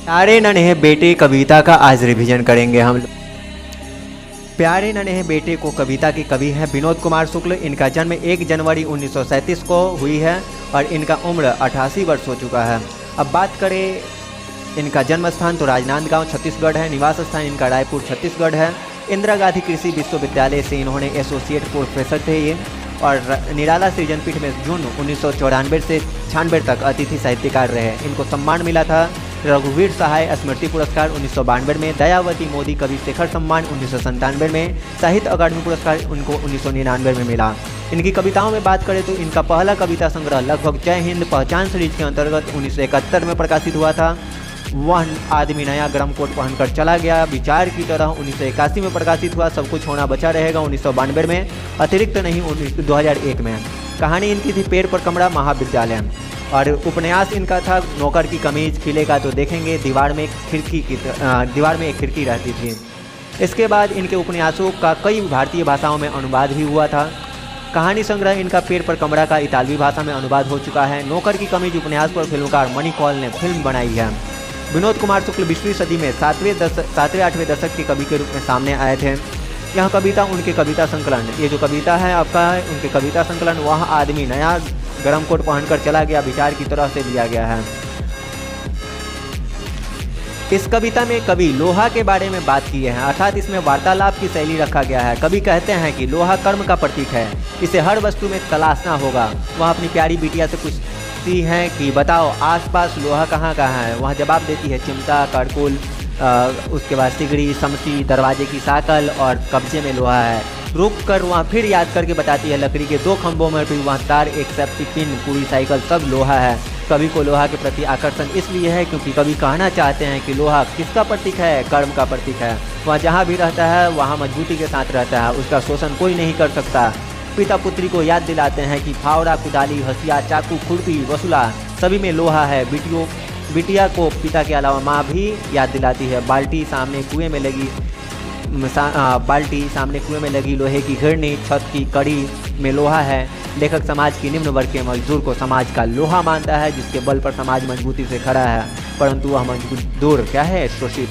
प्यारे नन्हे बेटे कविता का आज रिवीजन करेंगे हम लोग। प्यारे नन्हे बेटे को कविता के कवि हैं विनोद कुमार शुक्ल। इनका जन्म 1 जनवरी 1937 को हुई है और इनका उम्र 88 वर्ष हो चुका है। अब बात करें इनका जन्म स्थान तो राजनांदगांव छत्तीसगढ़ है। निवास स्थान इनका रायपुर छत्तीसगढ़ है। इंदिरा गांधी कृषि विश्वविद्यालय से इन्होंने एसोसिएट प्रोफेसर थे ये, और निराला सृजनपीठ में जून 1994 से 96 तक अतिथि साहित्यकार रहे। इनको सम्मान मिला था रघुवीर सहाय स्मृति पुरस्कार 1992 में, दयावती मोदी कवि शेखर सम्मान 1997 में, साहित्य अकादमी पुरस्कार उनको 1999 में मिला। इनकी कविताओं में बात करें तो इनका पहला कविता संग्रह लगभग जय हिंद पहचान सीरीज के अंतर्गत 1971 में प्रकाशित हुआ था। वह आदमी नया गरम कोट पहनकर चला गया विचार की तरह 1981 में प्रकाशित हुआ। सब कुछ होना बचा रहेगा 1992 में, अतिरिक्त नहीं 2001 में। कहानी इनकी थी पेड़ पर कमरा महाविद्यालय, और उपन्यास इनका था नौकर की कमीज। किले का तो देखेंगे दीवार में एक खिड़की रहती थी। इसके बाद इनके उपन्यासों का कई भारतीय भाषाओं में अनुवाद भी हुआ था। कहानी संग्रह इनका पेड़ पर कमरा का इतालवी भाषा में अनुवाद हो चुका है। नौकर की कमीज उपन्यास पर फिल्मकार मणि कौल ने फिल्म बनाई है। विनोद कुमार शुक्ल 20वीं सदी में 7वें-8वें दशक के कवि के रूप में सामने आए थे। यह कविता उनके कविता संकलन, ये जो कविता है आपका है उनके कविता संकलन वह आदमी नया गरम कोट पहनकर चला गया विचार की तरह से लिया गया है। इस कविता में कवि लोहा के बारे में बात की है, अर्थात इसमें वार्तालाप की शैली रखा गया है। कवि कहते हैं कि लोहा कर्म का प्रतीक है, इसे हर वस्तु में तलाशना होगा। वह अपनी प्यारी बिटिया से पूछती है कि बताओ आसपास लोहा कहाँ कहाँ है। वह जवाब देती है चिमटा, कारकुल, उसके बाद सिगड़ी, समसी, दरवाजे की साकल और कब्जे में लोहा है। रुक कर वहाँ फिर याद करके बताती है लकड़ी के 2 खंभों में भी वहाँ तार, एक सेफ्टी पिन, पूरी साइकिल सब लोहा है। कवि को लोहा के प्रति आकर्षण इसलिए है क्योंकि कवि कहना चाहते हैं कि लोहा किसका प्रतीक है, कर्म का प्रतीक है। वह जहाँ भी रहता है वहाँ मजबूती के साथ रहता है, उसका शोषण कोई नहीं कर सकता। पिता पुत्री को याद दिलाते हैं कि फावड़ा, कुदाली, हसिया, चाकू, खुरपी, वसूला सभी में लोहा है। बिटिया को पिता के अलावा माँ भी याद दिलाती है। बाल्टी सामने कुएं में लगी लोहे की घिरनी, छत की कड़ी में लोहा है। लेखक समाज की निम्न वर्ग के मजदूर को समाज का लोहा मानता है, जिसके बल पर समाज मजबूती से खड़ा है, परंतु वह मजदूर क्या है, शोषित।